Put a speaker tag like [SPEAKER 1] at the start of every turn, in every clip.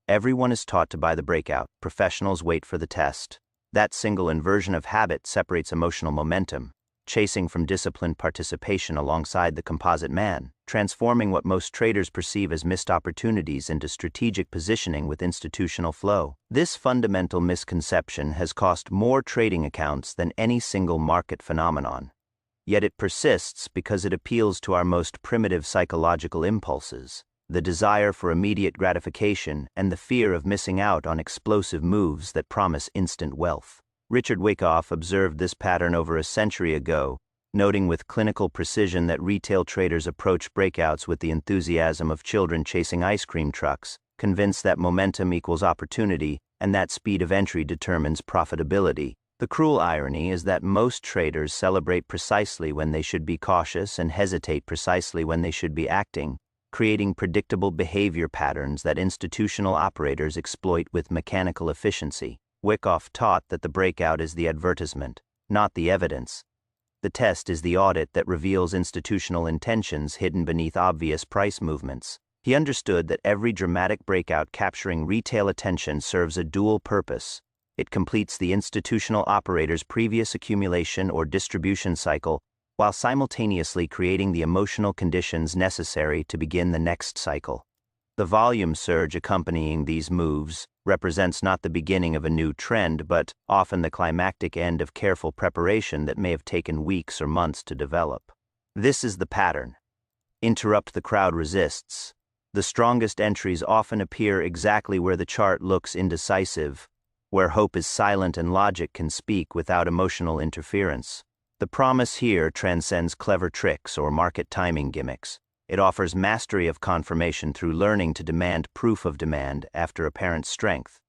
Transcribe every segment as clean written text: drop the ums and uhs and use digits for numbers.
[SPEAKER 1] Everyone is taught to buy the breakout. Professionals wait for the test. That single inversion of habit separates emotional momentum, chasing from disciplined participation alongside the composite man, transforming what most traders perceive as missed opportunities into strategic positioning with institutional flow. This fundamental misconception has cost more trading accounts than any single market phenomenon. Yet it persists because it appeals to our most primitive psychological impulses, the desire for immediate gratification and the fear of missing out on explosive moves that promise instant wealth. Richard Wyckoff observed this pattern over a century ago, noting with clinical precision that retail traders approach breakouts with the enthusiasm of children chasing ice cream trucks, convinced that momentum equals opportunity and that speed of entry determines profitability. The cruel irony is that most traders celebrate precisely when they should be cautious and hesitate precisely when they should be acting, creating predictable behavior patterns that institutional operators exploit with mechanical efficiency. Wyckoff taught that the breakout is the advertisement, not the evidence. The test is the audit that reveals institutional intentions hidden beneath obvious price movements. He understood that every dramatic breakout capturing retail attention serves a dual purpose. It completes the institutional operator's previous accumulation or distribution cycle, while simultaneously creating the emotional conditions necessary to begin the next cycle. The volume surge accompanying these moves represents not the beginning of a new trend, but often the climactic end of careful preparation that may have taken weeks or months to develop. This is the pattern. Interrupt the crowd resists. The strongest entries often appear exactly where the chart looks indecisive, where hope is silent and logic can speak without emotional interference. The promise here transcends clever tricks or market timing gimmicks. It offers mastery of confirmation through learning to demand proof of demand after apparent strength,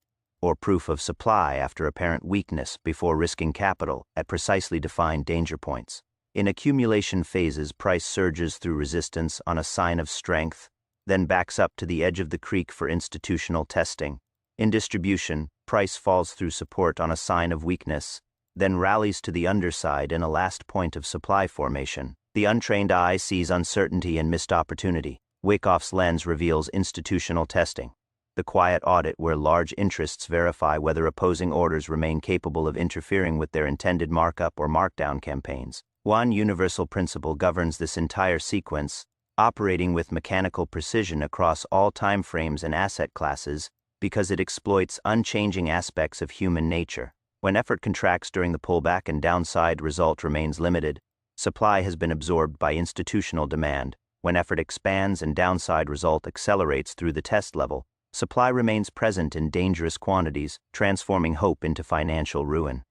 [SPEAKER 1] or proof of supply after apparent weakness before risking capital at precisely defined danger points. In accumulation phases, price surges through resistance on a sign of strength, then backs up to the edge of the creek for institutional testing. In distribution, price falls through support on a sign of weakness, then rallies to the underside in a last point of supply formation. The untrained eye sees uncertainty and missed opportunity. Wyckoff's lens reveals institutional testing, the quiet audit where large interests verify whether opposing orders remain capable of interfering with their intended markup or markdown campaigns. One universal principle governs this entire sequence, operating with mechanical precision across all time frames and asset classes, because it exploits unchanging aspects of human nature. When effort contracts during the pullback and downside result remains limited, supply has been absorbed by institutional demand. When effort expands and downside result accelerates through the test level, supply remains present in dangerous quantities, transforming hope into financial ruin.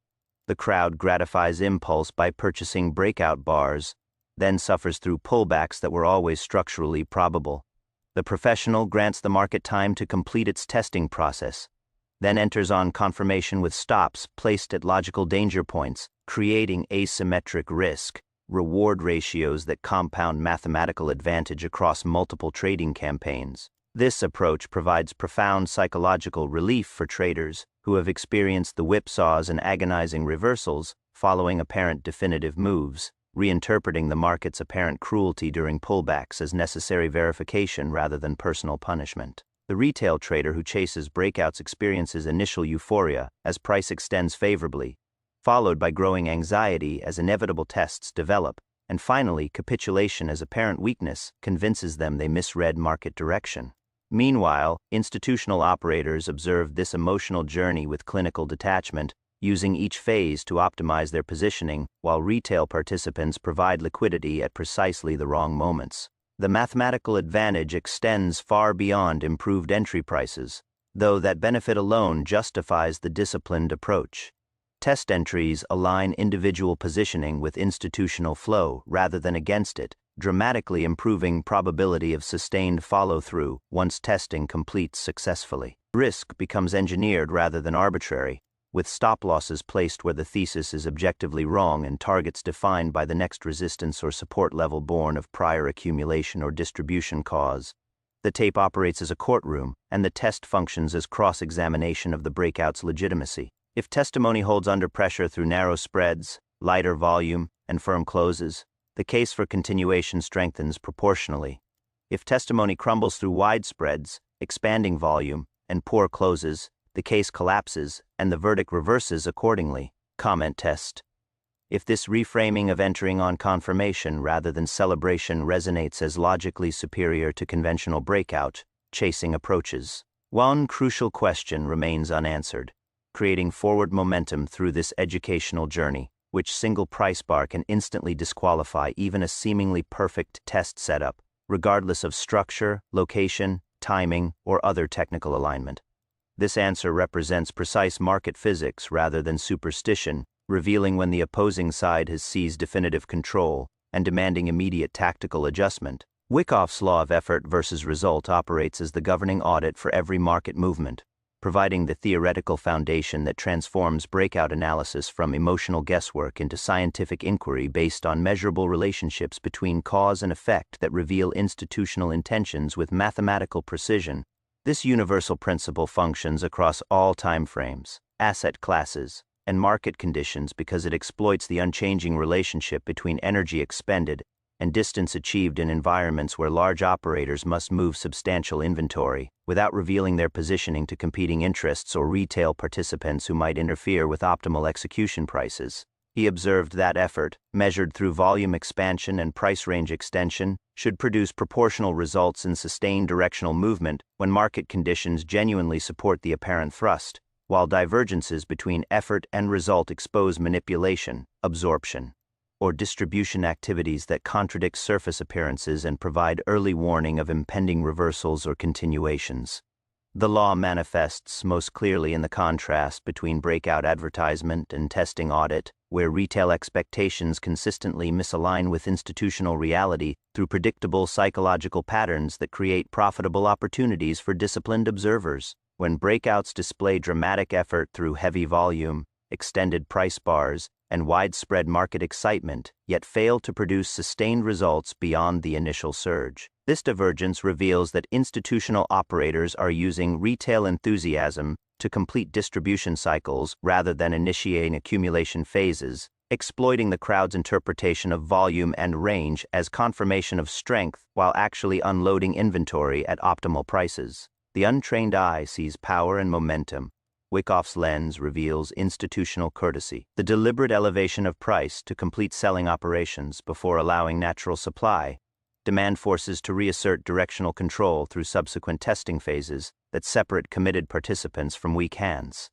[SPEAKER 1] The crowd gratifies impulse by purchasing breakout bars, then suffers through pullbacks that were always structurally probable. The professional grants the market time to complete its testing process, then enters on confirmation with stops placed at logical danger points, creating asymmetric risk-reward ratios that compound mathematical advantage across multiple trading campaigns. This approach provides profound psychological relief for traders who have experienced the whipsaws and agonizing reversals following apparent definitive moves, reinterpreting the market's apparent cruelty during pullbacks as necessary verification rather than personal punishment. The retail trader who chases breakouts experiences initial euphoria as price extends favorably, followed by growing anxiety as inevitable tests develop, and finally capitulation as apparent weakness convinces them they misread market direction. Meanwhile, institutional operators observe this emotional journey with clinical detachment, using each phase to optimize their positioning, while retail participants provide liquidity at precisely the wrong moments. The mathematical advantage extends far beyond improved entry prices, though that benefit alone justifies the disciplined approach. Test entries align individual positioning with institutional flow rather than against it, dramatically improving probability of sustained follow-through once testing completes successfully. Risk becomes engineered rather than arbitrary, with stop losses placed where the thesis is objectively wrong and targets defined by the next resistance or support level born of prior accumulation or distribution cause. The tape operates as a courtroom, and the test functions as cross-examination of the breakout's legitimacy. If testimony holds under pressure through narrow spreads, lighter volume, and firm closes, the case for continuation strengthens proportionally. If testimony crumbles through wide spreads, expanding volume, and poor closes, the case collapses, and the verdict reverses accordingly. Comment test. If this reframing of entering on confirmation rather than celebration resonates as logically superior to conventional breakout, chasing approaches, one crucial question remains unanswered: creating forward momentum through this educational journey, which single price bar can instantly disqualify even a seemingly perfect test setup, regardless of structure, location, timing, or other technical alignment. This answer represents precise market physics rather than superstition, revealing when the opposing side has seized definitive control and demanding immediate tactical adjustment. Wyckoff's law of effort versus result operates as the governing audit for every market movement, providing the theoretical foundation that transforms breakout analysis from emotional guesswork into scientific inquiry based on measurable relationships between cause and effect that reveal institutional intentions with mathematical precision. This universal principle functions across all time frames, asset classes, and market conditions because it exploits the unchanging relationship between energy expended and distance achieved in environments where large operators must move substantial inventory without revealing their positioning to competing interests or retail participants who might interfere with optimal execution prices. He observed that effort, measured through volume expansion and price range extension, should produce proportional results in sustained directional movement when market conditions genuinely support the apparent thrust, while divergences between effort and result expose manipulation, absorption, or distribution activities that contradict surface appearances and provide early warning of impending reversals or continuations. The law manifests most clearly in the contrast between breakout advertisement and testing audit, where retail expectations consistently misalign with institutional reality through predictable psychological patterns that create profitable opportunities for disciplined observers. When breakouts display dramatic effort through heavy volume, extended price bars, and widespread market excitement, yet fail to produce sustained results beyond the initial surge. This divergence reveals that institutional operators are using retail enthusiasm to complete distribution cycles rather than initiating accumulation phases, exploiting the crowd's interpretation of volume and range as confirmation of strength while actually unloading inventory at optimal prices. The untrained eye sees power and momentum. Wyckoff's lens reveals institutional courtesy, the deliberate elevation of price to complete selling operations before allowing natural supply, demand forces to reassert directional control through subsequent testing phases that separate committed participants from weak hands.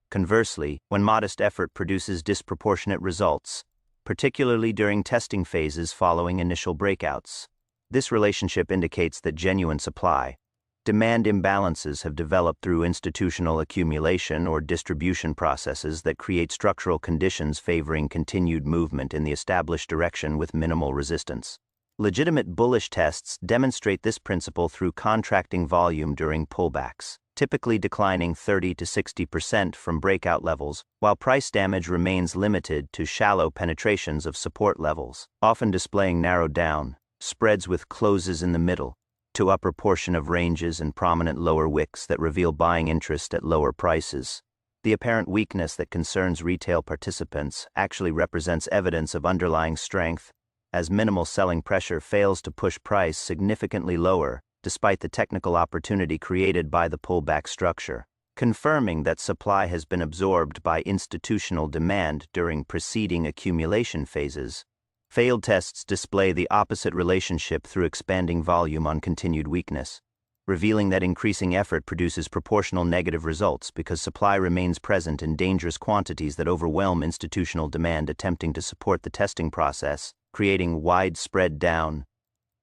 [SPEAKER 1] Conversely, when modest effort produces disproportionate results, particularly during testing phases following initial breakouts, this relationship indicates that genuine supply-demand imbalances have developed through institutional accumulation or distribution processes that create structural conditions favoring continued movement in the established direction with minimal resistance. Legitimate bullish tests demonstrate this principle through contracting volume during pullbacks, typically declining 30 to 60% from breakout levels, while price damage remains limited to shallow penetrations of support levels, often displaying narrowed down spreads with closes in the middle to upper portion of ranges and prominent lower wicks that reveal buying interest at lower prices. The apparent weakness that concerns retail participants actually represents evidence of underlying strength, as minimal selling pressure fails to push price significantly lower despite the technical opportunity created by the pullback structure, confirming that supply has been absorbed by institutional demand during preceding accumulation phases. Failed tests display the opposite relationship through expanding volume on continued weakness, revealing that increasing effort produces proportional negative results because supply remains present in dangerous quantities that overwhelm institutional demand attempting to support the testing process, creating widespread down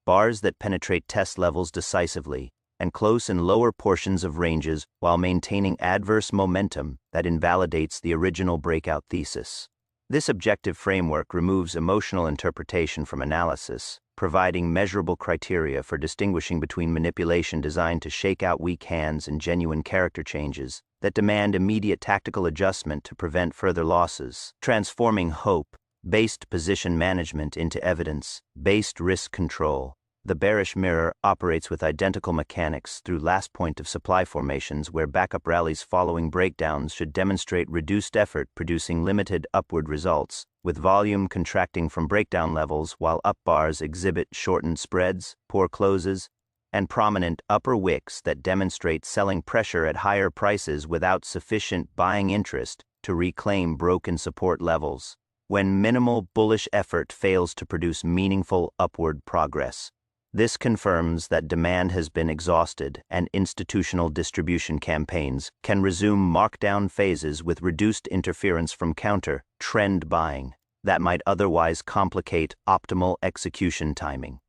[SPEAKER 1] bars that penetrate test levels decisively and close in lower portions of ranges while maintaining adverse momentum that invalidates the original breakout thesis. This objective framework removes emotional interpretation from analysis, providing measurable criteria for distinguishing between manipulation designed to shake out weak hands and genuine character changes that demand immediate tactical adjustment to prevent further losses, transforming hope-based position management into evidence-based risk control. The bearish mirror operates with identical mechanics through last point of supply formations where backup rallies following breakdowns should demonstrate reduced effort producing limited upward results, with volume contracting from breakdown levels while up bars exhibit shortened spreads, poor closes, and prominent upper wicks that demonstrate selling pressure at higher prices without sufficient buying interest to reclaim broken support levels, when minimal bullish effort fails to produce meaningful upward progress. This confirms that demand has been exhausted and institutional distribution campaigns can resume markdown phases with reduced interference from counter-trend buying that might otherwise complicate optimal execution timing.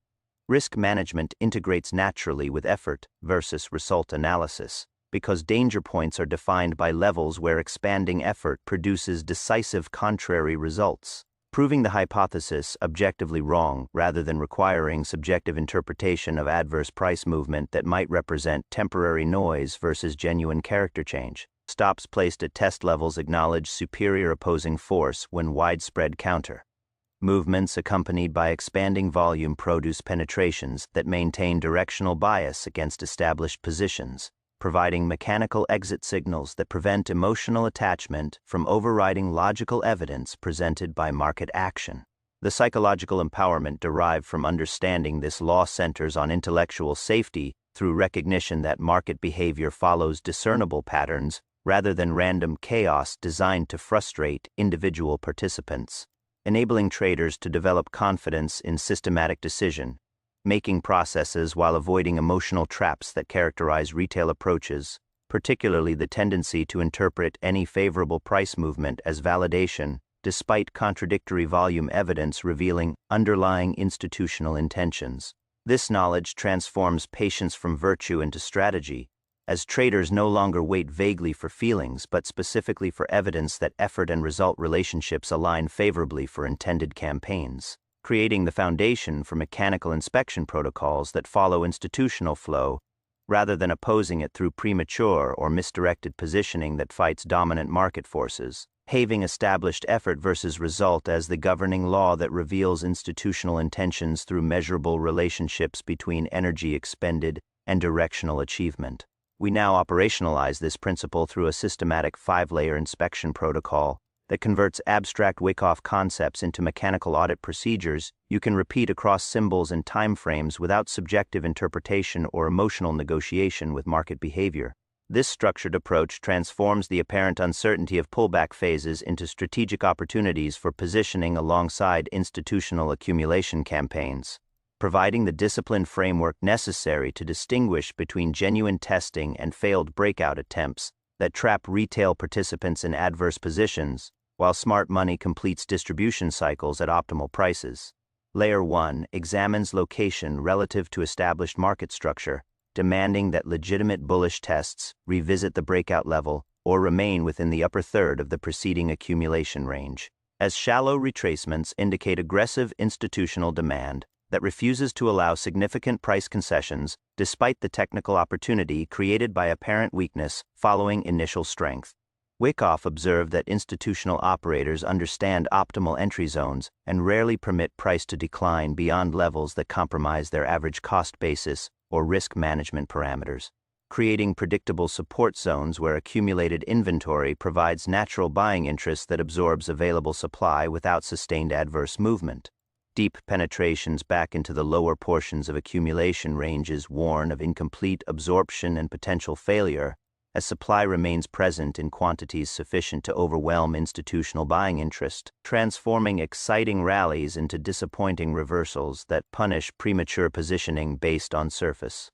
[SPEAKER 1] Risk management integrates naturally with effort versus result analysis because danger points are defined by levels where expanding effort produces decisive contrary results, proving the hypothesis objectively wrong rather than requiring subjective interpretation of adverse price movement that might represent temporary noise versus genuine character change. Stops placed at test levels acknowledge superior opposing force when widespread counter movements accompanied by expanding volume produce penetrations that maintain directional bias against established positions, providing mechanical exit signals that prevent emotional attachment from overriding logical evidence presented by market action. The psychological empowerment derived from understanding this law centers on intellectual safety through recognition that market behavior follows discernible patterns rather than random chaos designed to frustrate individual participants, enabling traders to develop confidence in systematic decision-making processes while avoiding emotional traps that characterize retail approaches, particularly the tendency to interpret any favorable price movement as validation despite contradictory volume evidence revealing underlying institutional intentions. This knowledge transforms patience from virtue into strategy, as traders no longer wait vaguely for feelings but specifically for evidence that effort and result relationships align favorably for intended campaigns, creating the foundation for mechanical inspection protocols that follow institutional flow rather than opposing it through premature or misdirected positioning that fights dominant market forces. Having established effort versus result as the governing law that reveals institutional intentions through measurable relationships between energy expended and directional achievement. We now operationalize this principle through a systematic 5-layer inspection protocol that converts abstract Wyckoff concepts into mechanical audit procedures you can repeat across symbols and timeframes without subjective interpretation or emotional negotiation with market behavior. This structured approach transforms the apparent uncertainty of pullback phases into strategic opportunities for positioning alongside institutional accumulation campaigns, providing the disciplined framework necessary to distinguish between genuine testing and failed breakout attempts that trap retail participants in adverse positions, while smart money completes distribution cycles at optimal prices. Layer 1 examines location relative to established market structure, demanding that legitimate bullish tests revisit the breakout level or remain within the upper third of the preceding accumulation range, as shallow retracements indicate aggressive institutional demand that refuses to allow significant price concessions despite the technical opportunity created by apparent weakness following initial strength. Wyckoff observed that institutional operators understand optimal entry zones and rarely permit price to decline beyond levels that compromise their average cost basis or risk management parameters, creating predictable support zones where accumulated inventory provides natural buying interest that absorbs available supply without sustained adverse movement. Deep penetrations back into the lower portions of accumulation ranges warn of incomplete absorption and potential failure, as supply remains present in quantities sufficient to overwhelm institutional buying interest, transforming exciting rallies into disappointing reversals that punish premature positioning based on surface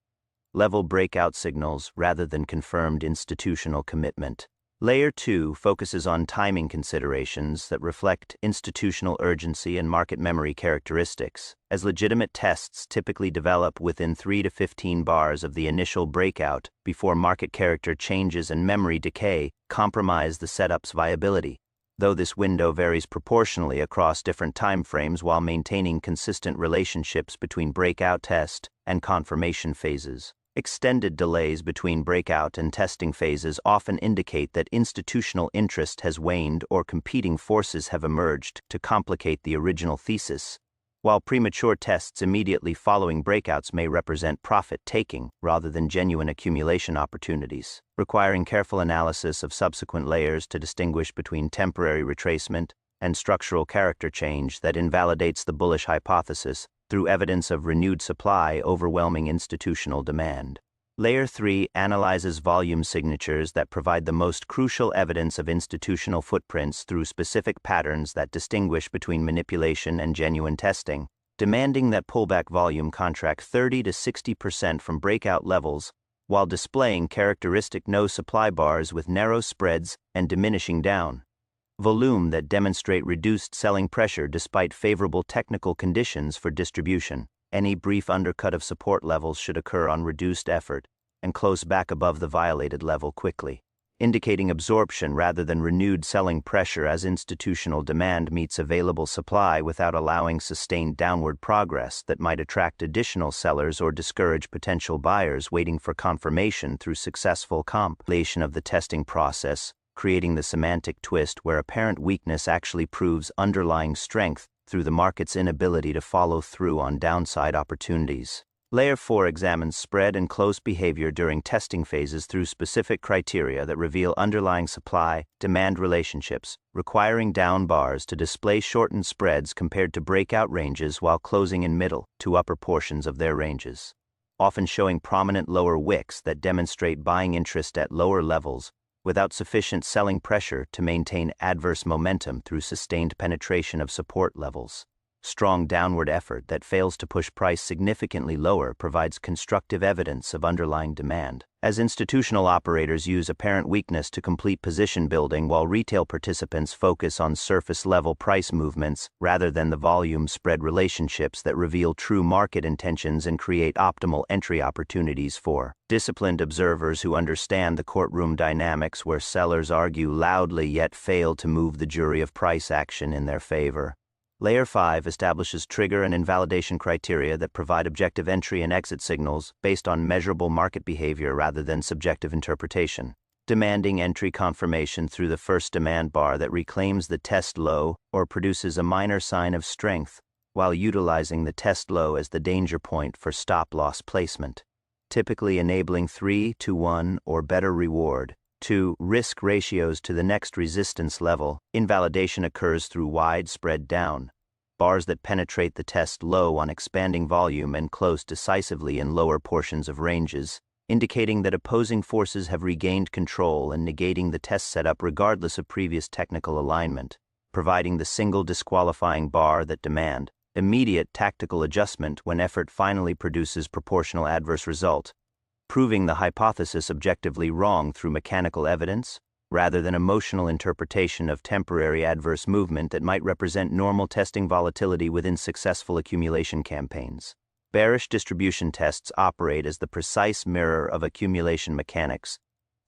[SPEAKER 1] level breakout signals rather than confirmed institutional commitment. Layer 2 focuses on timing considerations that reflect institutional urgency and market memory characteristics, as legitimate tests typically develop within 3 to 15 bars of the initial breakout before market character changes and memory decay compromise the setup's viability, though this window varies proportionally across different timeframes while maintaining consistent relationships between breakout test and confirmation phases. Extended delays between breakout and testing phases often indicate that institutional interest has waned or competing forces have emerged to complicate the original thesis, while premature tests immediately following breakouts may represent profit-taking rather than genuine accumulation opportunities, requiring careful analysis of subsequent layers to distinguish between temporary retracement and structural character change that invalidates the bullish hypothesis through evidence of renewed supply overwhelming institutional demand. Layer 3 analyzes volume signatures that provide the most crucial evidence of institutional footprints through specific patterns that distinguish between manipulation and genuine testing, demanding that pullback volume contract 30 to 60% from breakout levels, while displaying characteristic no-supply bars with narrow spreads and diminishing down volume that demonstrate reduced selling pressure despite favorable technical conditions for distribution. Any brief undercut of support levels should occur on reduced effort and close back above the violated level quickly, indicating absorption rather than renewed selling pressure as institutional demand meets available supply without allowing sustained downward progress that might attract additional sellers or discourage potential buyers waiting for confirmation through successful completion of the testing process, creating the semantic twist where apparent weakness actually proves underlying strength through the market's inability to follow through on downside opportunities. Layer 4 examines spread and close behavior during testing phases through specific criteria that reveal underlying supply-demand relationships, requiring down bars to display shortened spreads compared to breakout ranges while closing in middle to upper portions of their ranges, often showing prominent lower wicks that demonstrate buying interest at lower levels without sufficient selling pressure to maintain adverse momentum through sustained penetration of support levels. Strong downward effort that fails to push price significantly lower provides constructive evidence of underlying demand, as institutional operators use apparent weakness to complete position building while retail participants focus on surface-level price movements rather than the volume-spread relationships that reveal true market intentions and create optimal entry opportunities for disciplined observers who understand the courtroom dynamics where sellers argue loudly yet fail to move the jury of price action in their favor. Layer 5 establishes trigger and invalidation criteria that provide objective entry and exit signals based on measurable market behavior rather than subjective interpretation, demanding entry confirmation through the first demand bar that reclaims the test low or produces a minor sign of strength, while utilizing the test low as the danger point for stop-loss placement, typically enabling 3-to-1 or better reward. 2. Risk ratios to the next resistance level. Invalidation occurs through wide spread down bars that penetrate the test low on expanding volume and close decisively in lower portions of ranges, indicating that opposing forces have regained control and negating the test setup regardless of previous technical alignment, providing the single disqualifying bar that demand immediate tactical adjustment when effort finally produces proportional adverse result, proving the hypothesis objectively wrong through mechanical evidence, rather than emotional interpretation of temporary adverse movement that might represent normal testing volatility within successful accumulation campaigns. Bearish distribution tests operate as the precise mirror of accumulation mechanics,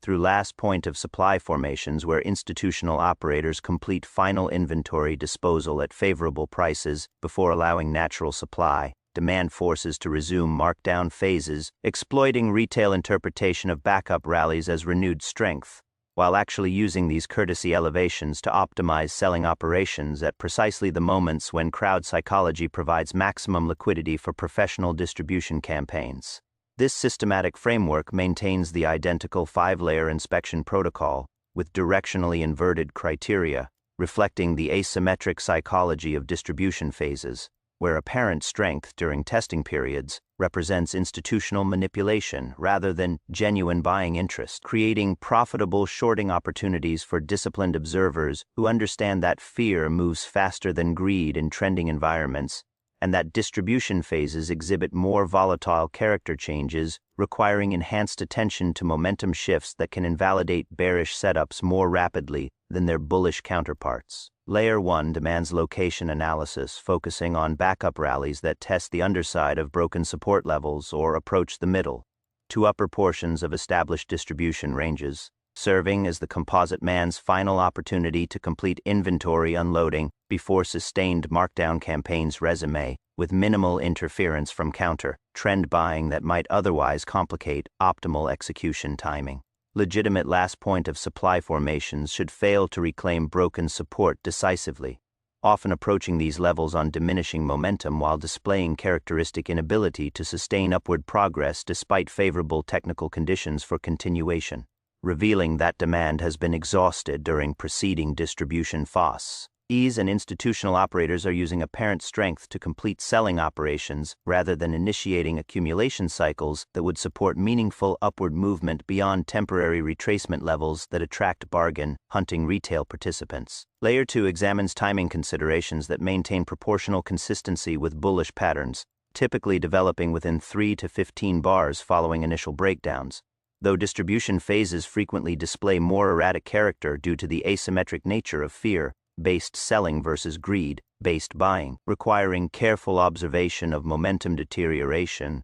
[SPEAKER 1] through last point of supply formations where institutional operators complete final inventory disposal at favorable prices before allowing natural supply demand forces to resume markdown phases, exploiting retail interpretation of backup rallies as renewed strength, while actually using these courtesy elevations to optimize selling operations at precisely the moments when crowd psychology provides maximum liquidity for professional distribution campaigns. This systematic framework maintains the identical 5-layer inspection protocol with directionally inverted criteria, reflecting the asymmetric psychology of distribution phases, where apparent strength during testing periods represents institutional manipulation rather than genuine buying interest, creating profitable shorting opportunities for disciplined observers who understand that fear moves faster than greed in trending environments, and that distribution phases exhibit more volatile character changes, requiring enhanced attention to momentum shifts that can invalidate bearish setups more rapidly than their bullish counterparts. Layer 1 demands location analysis, focusing on backup rallies that test the underside of broken support levels or approach the middle to upper portions of established distribution ranges, serving as the composite man's final opportunity to complete inventory unloading before sustained markdown campaigns resume, with minimal interference from counter-trend buying that might otherwise complicate optimal execution timing. Legitimate last point of supply formations should fail to reclaim broken support decisively, often approaching these levels on diminishing momentum while displaying characteristic inability to sustain upward progress despite favorable technical conditions for continuation, revealing that demand has been exhausted during preceding distribution phases. Ease and institutional operators are using apparent strength to complete selling operations rather than initiating accumulation cycles that would support meaningful upward movement beyond temporary retracement levels that attract bargain hunting retail participants. Layer 2 examines timing considerations that maintain proportional consistency with bullish patterns, typically developing within 3 to 15 bars following initial breakdowns. Though distribution phases frequently display more erratic character due to the asymmetric nature of fear-based selling versus greed-based buying, requiring careful observation of momentum deterioration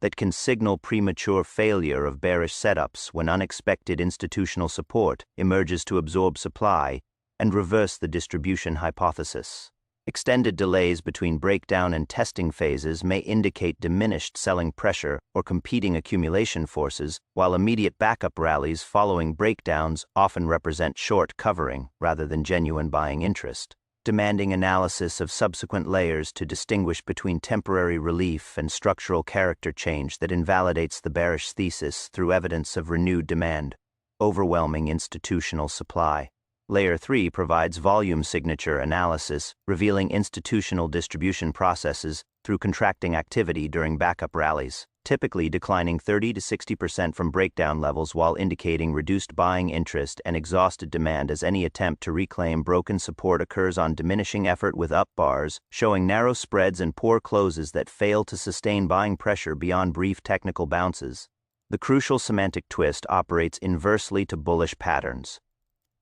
[SPEAKER 1] that can signal premature failure of bearish setups when unexpected institutional support emerges to absorb supply and reverse the distribution hypothesis. Extended delays between breakdown and testing phases may indicate diminished selling pressure or competing accumulation forces, while immediate backup rallies following breakdowns often represent short covering rather than genuine buying interest, demanding analysis of subsequent layers to distinguish between temporary relief and structural character change that invalidates the bearish thesis through evidence of renewed demand. Overwhelming institutional supply. Layer 3 provides volume signature analysis, revealing institutional distribution processes through contracting activity during backup rallies, typically declining 30 to 60% from breakdown levels while indicating reduced buying interest and exhausted demand as any attempt to reclaim broken support occurs on diminishing effort with up bars, showing narrow spreads and poor closes that fail to sustain buying pressure beyond brief technical bounces. The crucial semantic twist operates inversely to bullish patterns.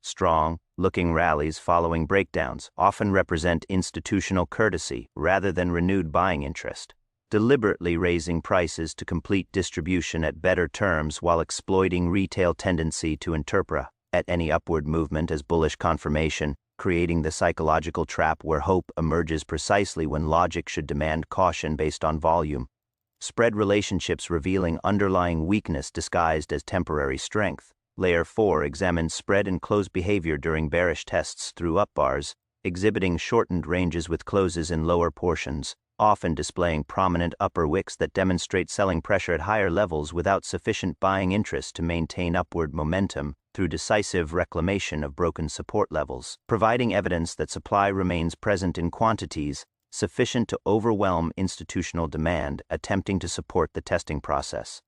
[SPEAKER 1] Strong-looking rallies following breakdowns often represent institutional courtesy rather than renewed buying interest, deliberately raising prices to complete distribution at better terms while exploiting retail tendency to interpret any upward movement as bullish confirmation, creating the psychological trap where hope emerges precisely when logic should demand caution based on volume. Spread relationships revealing underlying weakness disguised as temporary strength. Layer 4 examines spread and close behavior during bearish tests through up bars, exhibiting shortened ranges with closes in lower portions, often displaying prominent upper wicks that demonstrate selling pressure at higher levels without sufficient buying interest to maintain upward momentum through decisive reclamation of broken support levels, providing evidence that supply remains present in quantities sufficient to overwhelm institutional demand attempting to support the testing process.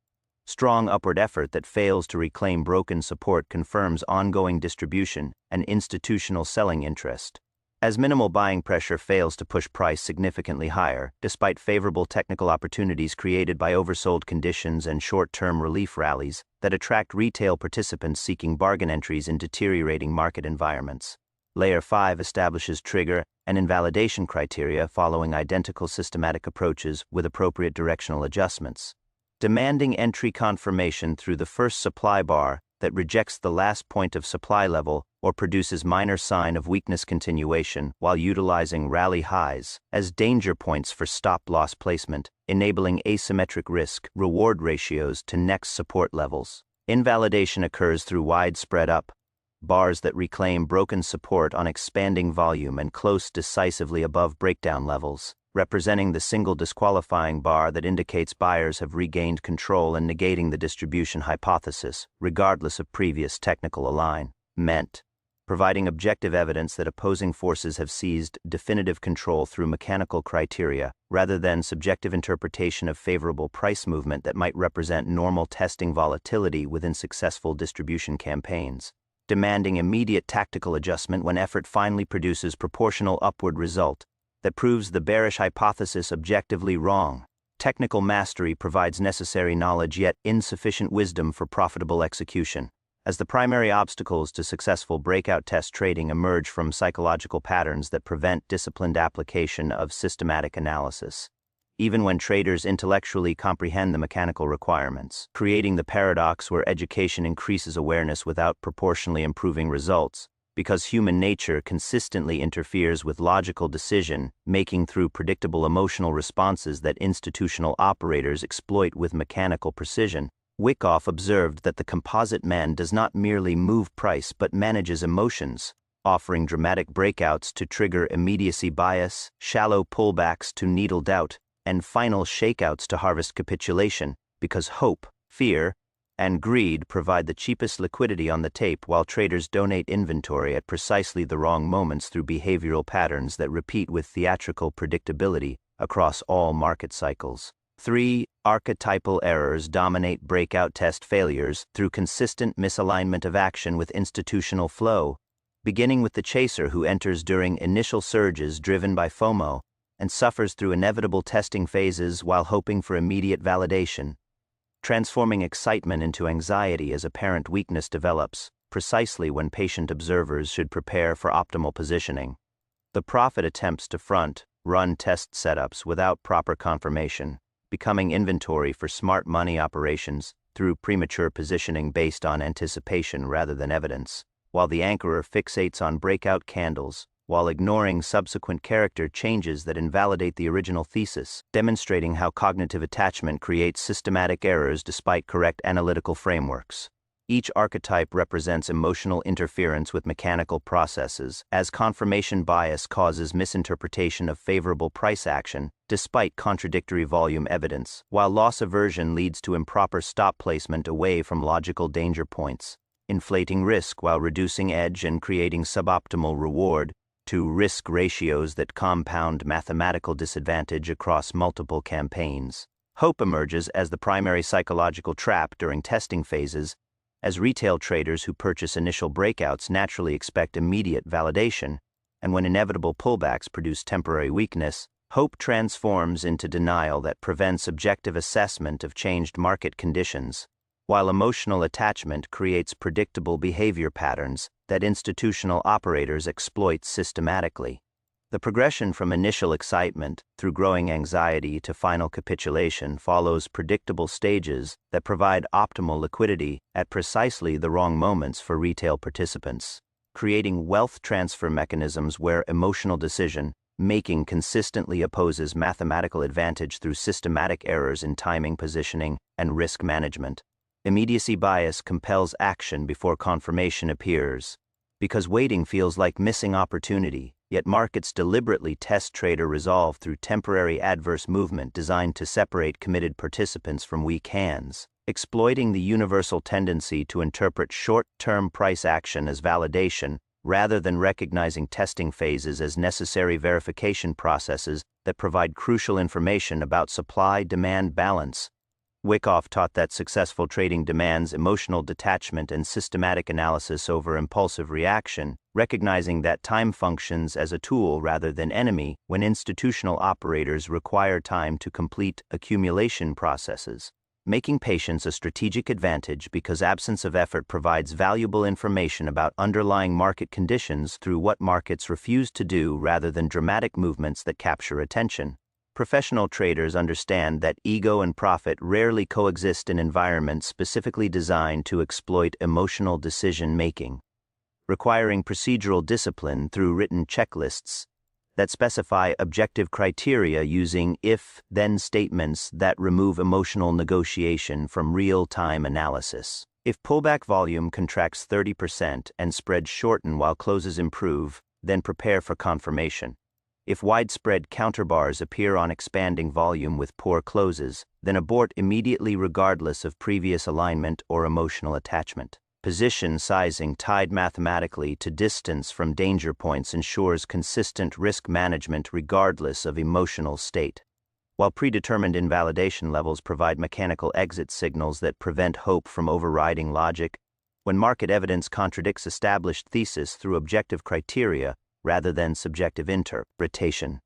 [SPEAKER 1] Strong upward effort that fails to reclaim broken support confirms ongoing distribution and institutional selling interest. As minimal buying pressure fails to push price significantly higher, despite favorable technical opportunities created by oversold conditions and short-term relief rallies that attract retail participants seeking bargain entries in deteriorating market environments. Layer 5 establishes trigger and invalidation criteria following identical systematic approaches with appropriate directional adjustments, demanding entry confirmation through the first supply bar that rejects the last point of supply level or produces minor sign of weakness continuation while utilizing rally highs as danger points for stop-loss placement, enabling asymmetric risk-reward ratios to next support levels. Invalidation occurs through widespread up bars that reclaim broken support on expanding volume and close decisively above breakdown levels, representing the single disqualifying bar that indicates buyers have regained control and negating the distribution hypothesis, regardless of previous technical alignment, providing objective evidence that opposing forces have seized definitive control through mechanical criteria, rather than subjective interpretation of favorable price movement that might represent normal testing volatility within successful distribution campaigns, demanding immediate tactical adjustment when effort finally produces proportional upward result that proves the bearish hypothesis objectively wrong. Technical mastery provides necessary knowledge yet insufficient wisdom for profitable execution, as the primary obstacles to successful breakout test trading emerge from psychological patterns that prevent disciplined application of systematic analysis. Even when traders intellectually comprehend the mechanical requirements, creating the paradox where education increases awareness without proportionally improving results, because human nature consistently interferes with logical decision-making through predictable emotional responses that institutional operators exploit with mechanical precision. Wyckoff observed that the composite man does not merely move price but manages emotions, offering dramatic breakouts to trigger immediacy bias, shallow pullbacks to needle doubt, and final shakeouts to harvest capitulation, because hope, fear, and greed provide the cheapest liquidity on the tape, while traders donate inventory at precisely the wrong moments through behavioral patterns that repeat with theatrical predictability across all market cycles. 3. Archetypal errors dominate breakout test failures through consistent misalignment of action with institutional flow, beginning with the chaser who enters during initial surges driven by FOMO and suffers through inevitable testing phases while hoping for immediate validation, transforming excitement into anxiety as apparent weakness develops, precisely when patient observers should prepare for optimal positioning. The prophet attempts to run test setups without proper confirmation, becoming inventory for smart money operations through premature positioning based on anticipation rather than evidence, while the anchorer fixates on breakout candles, while ignoring subsequent character changes that invalidate the original thesis, demonstrating how cognitive attachment creates systematic errors despite correct analytical frameworks. Each archetype represents emotional interference with mechanical processes, as confirmation bias causes misinterpretation of favorable price action despite contradictory volume evidence, while loss aversion leads to improper stop placement away from logical danger points, inflating risk while reducing edge and creating suboptimal reward to risk ratios that compound mathematical disadvantage across multiple campaigns. Hope emerges as the primary psychological trap during testing phases, as retail traders who purchase initial breakouts naturally expect immediate validation, and when inevitable pullbacks produce temporary weakness, hope transforms into denial that prevents objective assessment of changed market conditions, while emotional attachment creates predictable behavior patterns that institutional operators exploit systematically. The progression from initial excitement through growing anxiety to final capitulation follows predictable stages that provide optimal liquidity at precisely the wrong moments for retail participants, creating wealth transfer mechanisms where emotional decision-making consistently opposes mathematical advantage through systematic errors in timing, positioning, and risk management. Immediacy bias compels action before confirmation appears, because waiting feels like missing opportunity. Yet markets deliberately test trader resolve through temporary adverse movement designed to separate committed participants from weak hands, exploiting the universal tendency to interpret short-term price action as validation rather than recognizing testing phases as necessary verification processes that provide crucial information about supply-demand balance. Wyckoff taught that successful trading demands emotional detachment and systematic analysis over impulsive reaction, recognizing that time functions as a tool rather than enemy when institutional operators require time to complete accumulation processes, making patience a strategic advantage because absence of effort provides valuable information about underlying market conditions through what markets refuse to do rather than dramatic movements that capture attention. Professional traders understand that ego and profit rarely coexist in environments specifically designed to exploit emotional decision-making, requiring procedural discipline through written checklists that specify objective criteria using if-then statements that remove emotional negotiation from real-time analysis. If pullback volume contracts 30% and spreads shorten while closes improve, then prepare for confirmation. If widespread counterbars appear on expanding volume with poor closes, then abort immediately regardless of previous alignment or emotional attachment. Position sizing tied mathematically to distance from danger points ensures consistent risk management regardless of emotional state, while predetermined invalidation levels provide mechanical exit signals that prevent hope from overriding logic. When market evidence contradicts established thesis through objective criteria rather than subjective interpretation,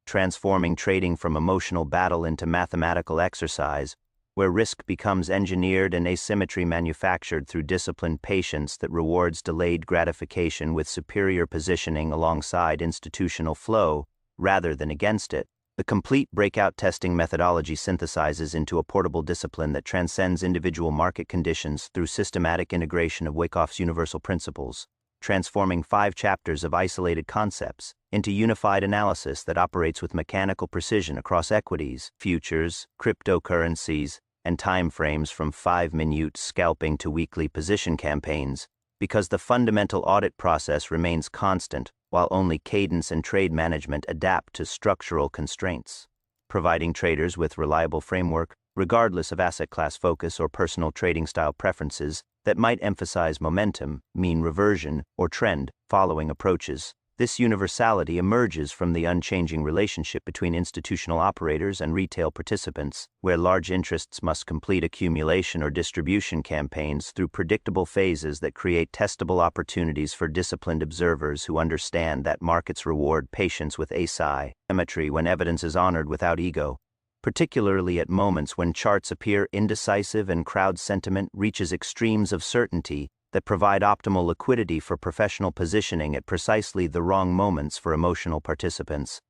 [SPEAKER 1] transforming trading from emotional battle into mathematical exercise, where risk becomes engineered and asymmetry manufactured through disciplined patience that rewards delayed gratification with superior positioning alongside institutional flow rather than against it. The complete breakout testing methodology synthesizes into a portable discipline that transcends individual market conditions through systematic integration of Wyckoff's universal principles, transforming 5 chapters of isolated concepts into unified analysis that operates with mechanical precision across equities, futures, cryptocurrencies, and time frames from 5-minute scalping to weekly position campaigns, because the fundamental audit process remains constant while only cadence and trade management adapt to structural constraints, providing traders with reliable framework regardless of asset class focus or personal trading style preferences, that might emphasize momentum, mean reversion, or trend following approaches. This universality emerges from the unchanging relationship between institutional operators and retail participants, where large interests must complete accumulation or distribution campaigns through predictable phases that create testable opportunities for disciplined observers who understand that markets reward patience with asymmetry when evidence is honored without ego, particularly at moments when charts appear indecisive and crowd sentiment reaches extremes of certainty that provide optimal liquidity for professional positioning at precisely the wrong moments for emotional participants.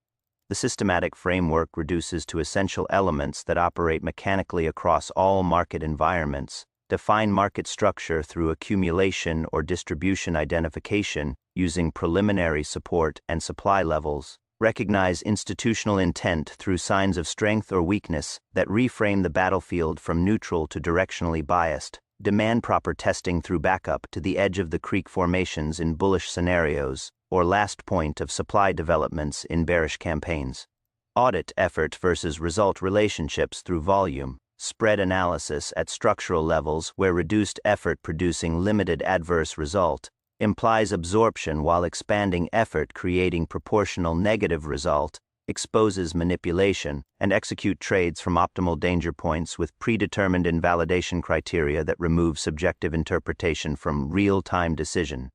[SPEAKER 1] The systematic framework reduces to essential elements that operate mechanically across all market environments, define market structure through accumulation or distribution identification using preliminary support and supply levels, recognize institutional intent through signs of strength or weakness that reframe the battlefield from neutral to directionally biased, demand proper testing through backup to the edge of the creek formations in bullish scenarios, or last point of supply developments in bearish campaigns. Audit effort versus result relationships through volume, spread analysis at structural levels where reduced effort producing limited adverse result implies absorption while expanding effort creating proportional negative result, exposes manipulation, and execute trades from optimal danger points with predetermined invalidation criteria that remove subjective interpretation from real-time decision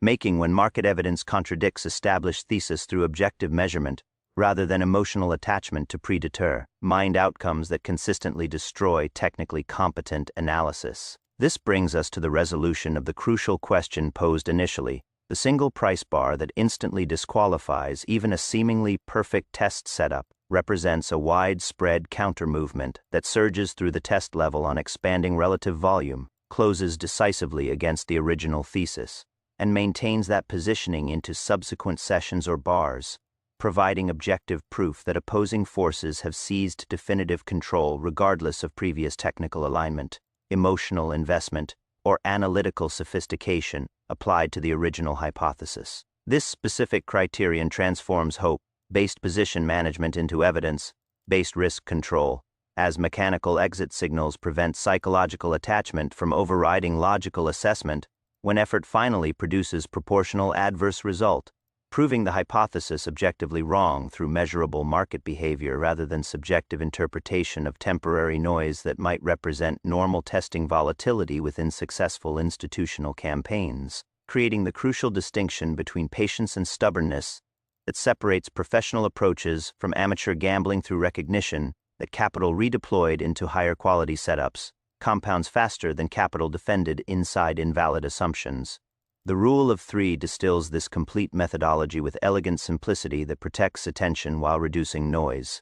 [SPEAKER 1] making when market evidence contradicts established thesis through objective measurement rather than emotional attachment to predetermined outcomes that consistently destroy technically competent analysis. This brings us to the resolution of the crucial question posed initially: the single price bar that instantly disqualifies even a seemingly perfect test setup represents a widespread counter-movement that surges through the test level on expanding relative volume, closes decisively against the original thesis, and maintains that positioning into subsequent sessions or bars, providing objective proof that opposing forces have seized definitive control regardless of previous technical alignment, emotional investment, or analytical sophistication applied to the original hypothesis. This specific criterion transforms hope-based position management into evidence-based risk control, as mechanical exit signals prevent psychological attachment from overriding logical assessment when effort finally produces proportional adverse result, proving the hypothesis objectively wrong through measurable market behavior rather than subjective interpretation of temporary noise that might represent normal testing volatility within successful institutional campaigns, creating the crucial distinction between patience and stubbornness that separates professional approaches from amateur gambling through recognition that capital redeployed into higher quality setups compounds faster than capital defended inside invalid assumptions. The rule of three distills this complete methodology with elegant simplicity that protects attention while reducing noise.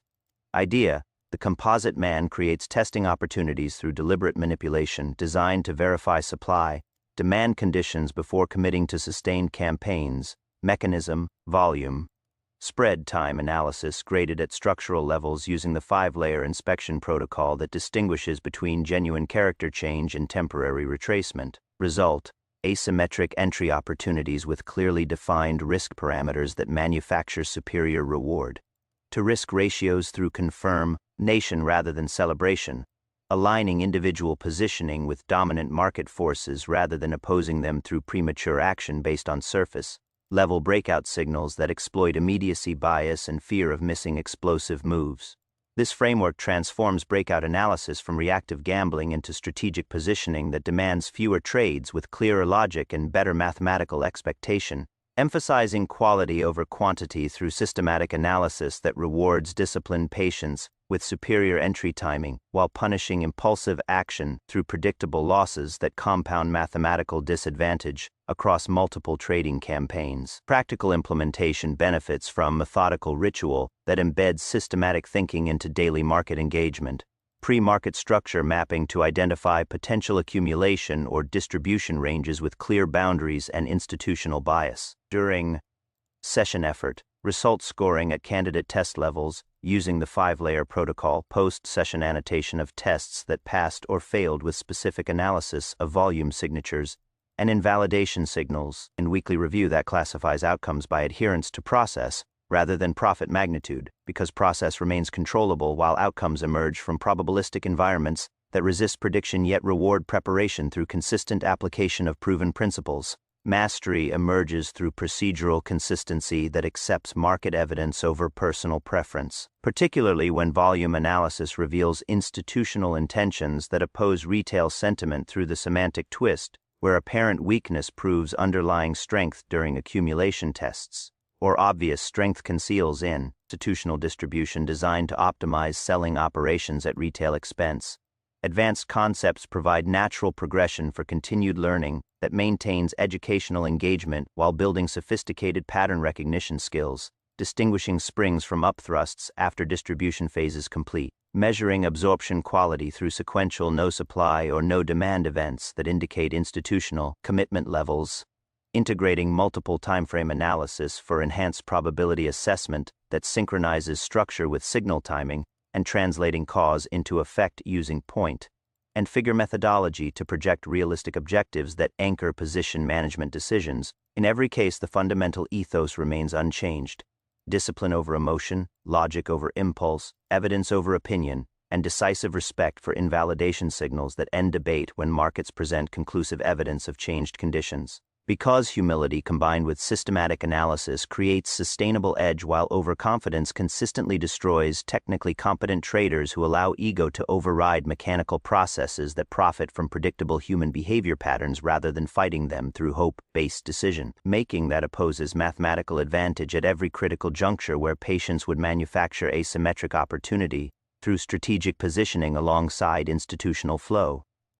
[SPEAKER 1] Idea: the composite man creates testing opportunities through deliberate manipulation designed to verify supply, demand conditions before committing to sustained campaigns. Mechanism: volume, spread time analysis graded at structural levels using the 5-layer inspection protocol that distinguishes between genuine character change and temporary retracement. Result: asymmetric entry opportunities with clearly defined risk parameters that manufacture superior reward. To risk ratios through confirmation rather than celebration, aligning individual positioning with dominant market forces rather than opposing them through premature action based on surface-level breakout signals that exploit immediacy bias and fear of missing explosive moves. This framework transforms breakout analysis from reactive gambling into strategic positioning that demands fewer trades with clearer logic and better mathematical expectation, emphasizing quality over quantity through systematic analysis that rewards disciplined patience with superior entry timing, while punishing impulsive action through predictable losses that compound mathematical disadvantage across multiple trading campaigns. Practical implementation benefits from methodical ritual that embeds systematic thinking into daily market engagement. Pre-market structure mapping to identify potential accumulation or distribution ranges with clear boundaries and institutional bias. During session effort, result scoring at candidate test levels using the 5-layer protocol, post-session annotation of tests that passed or failed with specific analysis of volume signatures and invalidation signals, and weekly review that classifies outcomes by adherence to process rather than profit magnitude, because process remains controllable while outcomes emerge from probabilistic environments that resist prediction yet reward preparation through consistent application of proven principles. Mastery emerges through procedural consistency that accepts market evidence over personal preference, particularly when volume analysis reveals institutional intentions that oppose retail sentiment through the semantic twist, where apparent weakness proves underlying strength during accumulation tests, or obvious strength conceals in institutional distribution designed to optimize selling operations at retail expense. Advanced concepts provide natural progression for continued learning that maintains educational engagement while building sophisticated pattern recognition skills, distinguishing springs from upthrusts after distribution phase is complete, measuring absorption quality through sequential no-supply or no-demand events that indicate institutional commitment levels, integrating multiple timeframe analysis for enhanced probability assessment that synchronizes structure with signal timing, and translating cause into effect using point and figure methodology to project realistic objectives that anchor position management decisions. In every case, the fundamental ethos remains unchanged: discipline over emotion, logic over impulse, evidence over opinion, and decisive respect for invalidation signals that end debate when markets present conclusive evidence of changed conditions. Because humility combined with systematic analysis creates sustainable edge, while overconfidence consistently destroys technically competent traders who allow ego to override mechanical processes that profit from predictable human behavior patterns rather than fighting them through hope-based decision making that opposes mathematical advantage at every critical juncture, where patience would manufacture asymmetric opportunity through strategic positioning alongside institutional flow.